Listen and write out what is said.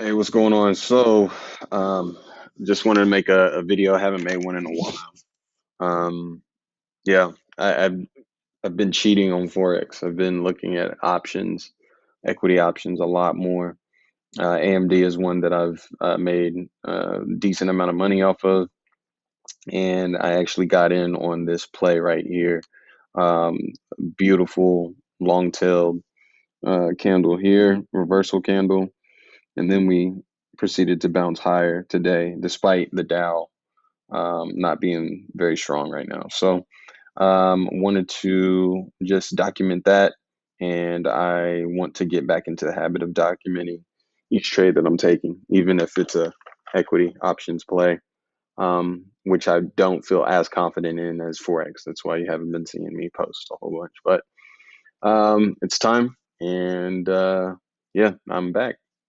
Hey, what's going on? Just wanted to make a video. I haven't made one in a while. Yeah, I've been cheating on Forex. I've been looking at options, equity options a lot more. AMD is one that I've made a decent amount of money off of, and I actually got in on this play right here. Um, Beautiful long-tailed candle here, reversal candle. And then we proceeded to bounce higher today, despite the Dow not being very strong right now. Wanted to just document that, and I want to get back into the habit of documenting each trade that I'm taking, even if it's a equity options play, which I don't feel as confident in as Forex. That's why you haven't been seeing me post a whole bunch. But it's time, and yeah, I'm back.